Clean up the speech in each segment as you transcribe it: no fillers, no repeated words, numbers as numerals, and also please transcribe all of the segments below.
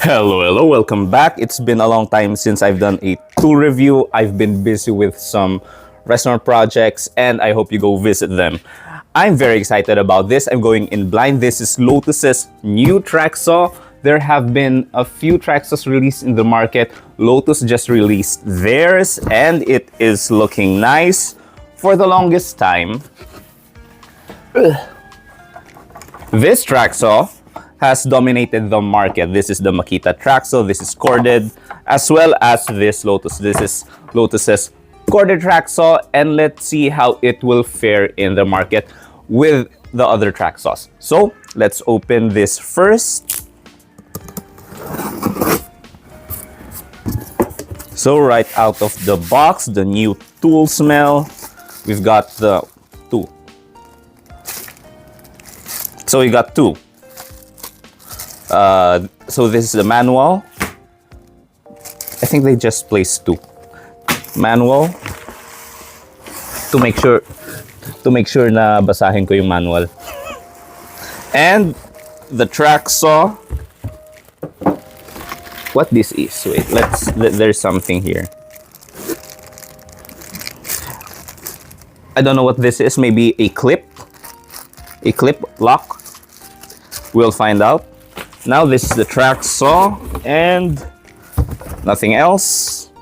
Hello, welcome back. It's been a long time since I've done a tool review. I've been busy with some restaurant projects and I hope you go visit them. I'm very excited about this. I'm going in blind. This is Lotus's new track saw. There have been a few track saws released in the market. Lotus just released theirs and it is looking nice. For the longest time, this track saw has dominated the market. This is the Makita track saw. This is corded, as well as this Lotus. This is Lotus's corded track saw, and let's see how it will fare in the market with the other track saws. So let's open this first. So right out of the box, the new tool smell. We've got the two. So we got two. So this is the manual. I think they just placed two. Manual to make sure na basahin ko yung manual. And the track saw. What this is? Wait, there's something here. I don't know what this is. Maybe a clip lock. We'll find out. Now this is the track saw and nothing else.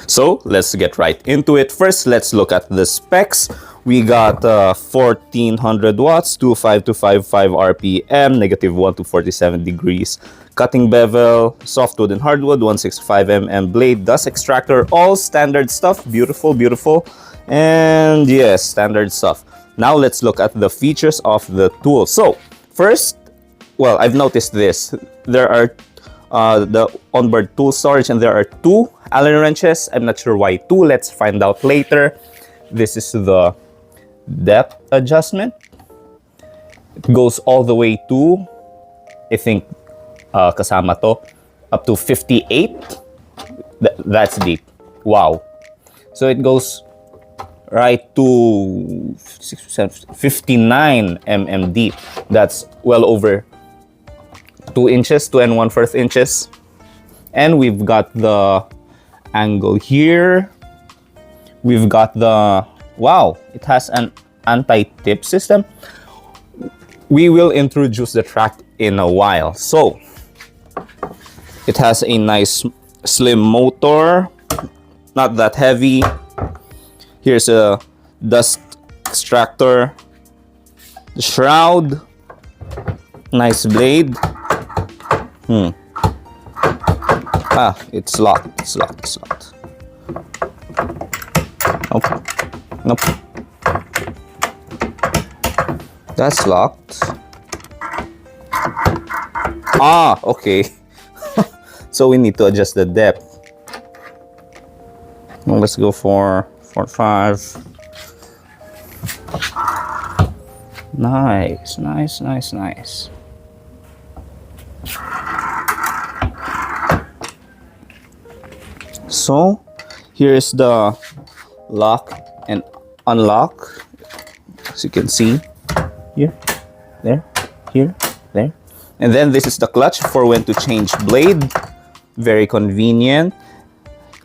So let's get right into it. First, let's look at the specs. We got 1400 watts, 25255 RPM, -1 to 47 degrees. Cutting bevel, softwood and hardwood, 165 blade, dust extractor, all standard stuff. Beautiful, beautiful. And yes, standard stuff. Now let's look at the features of the tool. So first, well, I've noticed this. There are the onboard tool storage and there are two Allen wrenches. I'm not sure why two. Let's find out later. This is the depth adjustment. It goes all the way to, I think, kasama to, up to 58. That's deep. Wow. So it goes right to 59 deep. That's well over 2 inches, 2 1/4 inches. And we've got the angle here. We've got the, wow, it has an anti-tip system. We will introduce the track in a while. So it has a nice slim motor, not that heavy. Here's a dust extractor, the shroud, nice blade. It's locked. Nope. That's locked. Okay. So we need to adjust the depth. Well, let's go for 5. Nice. So here's the lock and unlock, as you can see here, there, here, there. And then this is the clutch for when to change blade. Very convenient.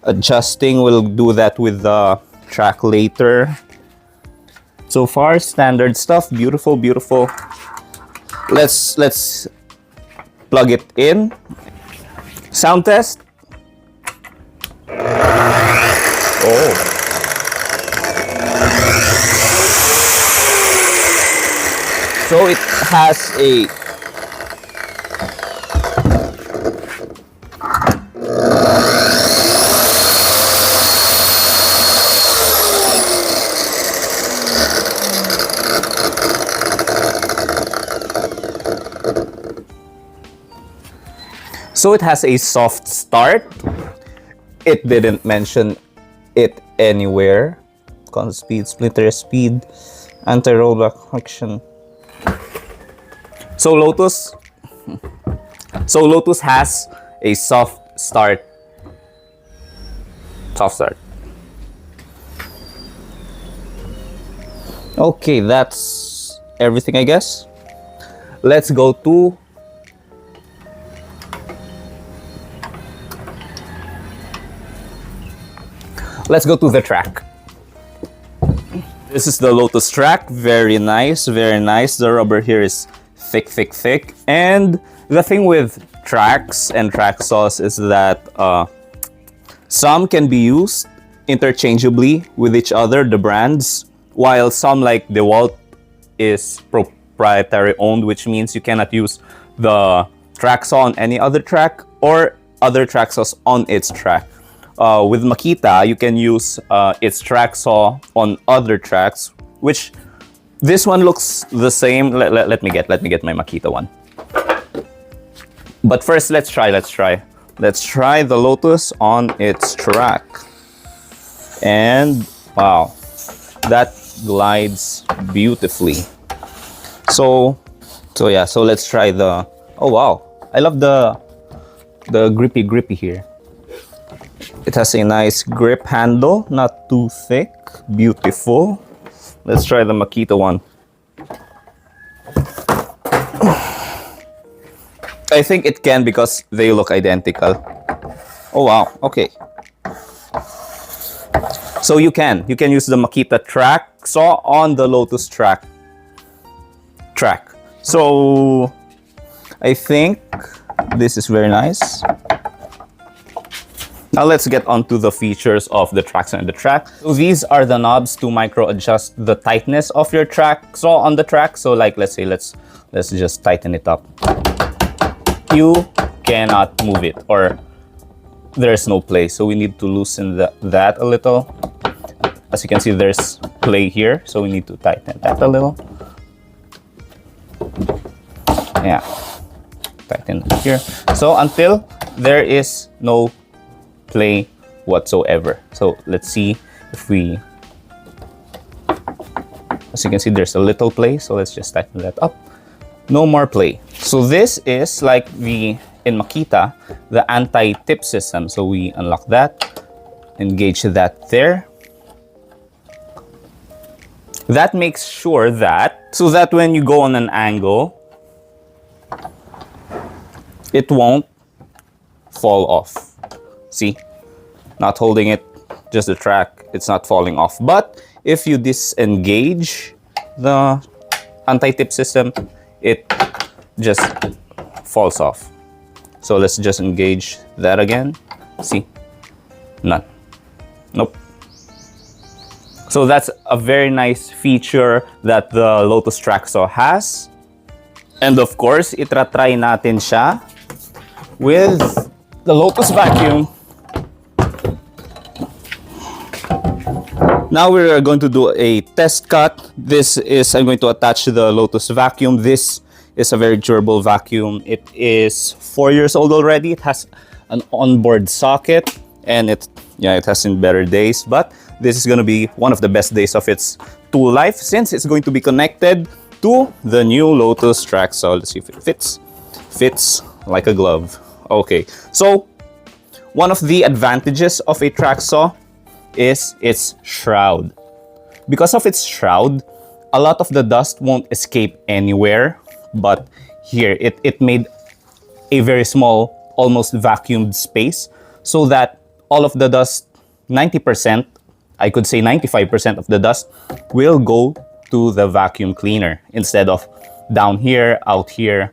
Adjusting, we'll do that with the track later. So far, standard stuff. Beautiful. Let's plug it in. Sound test. Oh. So it has a soft start. It didn't mention it anywhere. Constant speed, splitter speed, anti-rollback function. So Lotus has a soft start Soft start. Okay, that's everything, I guess. Let's go to the track. This is the Lotus track. Very nice, very nice. The rubber here is thick, thick, thick. And the thing with tracks and track saws is that some can be used interchangeably with each other, the brands, while some, like DeWalt, is proprietary owned, which means you cannot use the track saw on any other track or other track saws on its track. With Makita, you can use its track saw on other tracks, which this one looks the same. Let me get my Makita one. But first, let's try the Lotus on its track. And wow, that glides beautifully. So yeah, so let's try the, oh wow, I love the grippy here. It has a nice grip handle, not too thick, beautiful. Let's try the Makita one. I think it can because they look identical. Oh wow, okay. So you can use the Makita track saw on the Lotus track. So I think this is very nice. Now let's get onto the features of the track saw and the track. So these are the knobs to micro adjust the tightness of your track saw on the track. So like, let's say, let's just tighten it up. You cannot move it, or there's no play. So we need to loosen that a little. As you can see, there's play here, so we need to tighten that a little. Yeah, tighten here. So until there is no play whatsoever. So let's see if we, as you can see, there's a little play. So let's just tighten that up. No more play. So this is like in Makita, the anti-tip system. So we unlock that, engage that there. That makes sure that, so that when you go on an angle, it won't fall off. See, not holding it, just the track, it's not falling off. But if you disengage the anti-tip system, it just falls off. So let's just engage that again. See, none. Nope. So that's a very nice feature that the Lotus track saw has. And of course, itra-try natin siya with the Lotus vacuum. Now we're going to do a test cut. This is, I'm going to attach the Lotus vacuum. This is a very durable vacuum. It is 4 years old already. It has an onboard socket, and it has seen better days, but this is going to be one of the best days of its tool life since it's going to be connected to the new Lotus track saw. Let's see if it fits like a glove. Okay, so one of the advantages of a track saw is its shroud. Because of its shroud, a lot of the dust won't escape anywhere, but here it made a very small, almost vacuumed space, so that all of the dust, 90%, I could say 95% of the dust, will go to the vacuum cleaner instead of down here, out here.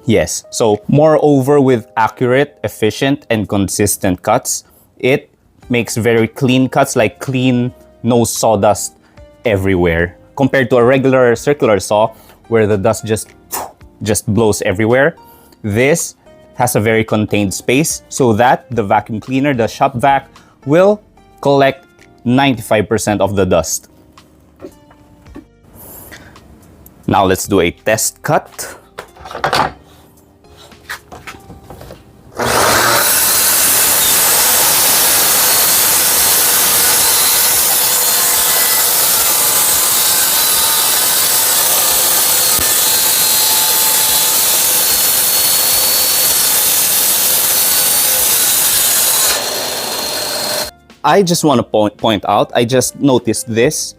Yes, so moreover, with accurate, efficient, and consistent cuts, it makes very clean cuts, like clean, no sawdust everywhere, compared to a regular circular saw where the dust just blows everywhere. This has a very contained space so that the vacuum cleaner, the shop vac, will collect 95% of the dust. Now let's do a test cut. I just want to point out, I just noticed this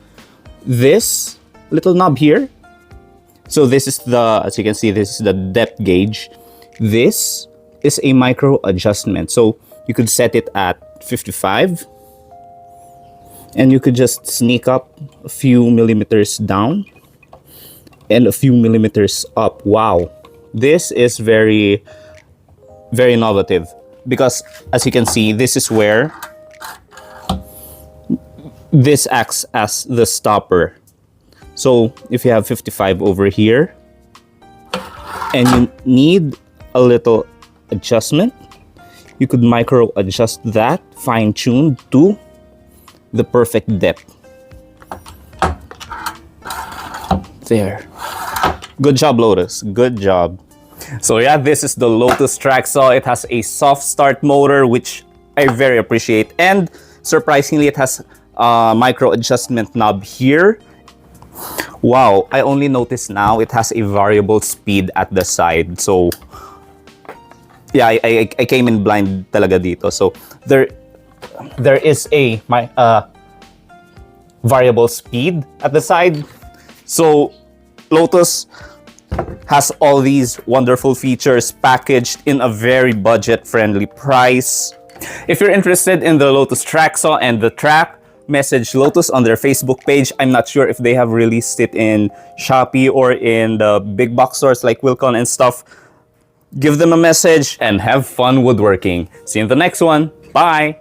little knob here. So this is the, as you can see, this is the depth gauge. This is a micro adjustment. So you could set it at 55 and you could just sneak up a few millimeters down and a few millimeters up. Wow, this is very, very innovative, because as you can see, this is where this acts as the stopper. So if you have 55 over here and you need a little adjustment, you could micro adjust that, fine tuned to the perfect depth. There. Good job, Lotus. Good job. So yeah, this is the Lotus track saw. It has a soft start motor, which I very appreciate. And surprisingly, it has a micro adjustment knob here. Wow, I only noticed now it has a variable speed at the side. So yeah, I came in blind talaga dito. So there is a variable speed at the side. So Lotus has all these wonderful features packaged in a very budget-friendly price. If you're interested in the Lotus track saw and the track, message Lotus on their Facebook page. I'm not sure if they have released it in Shopee or in the big box stores like Wilcon and stuff. Give them a message and have fun woodworking. See you in the next one. Bye!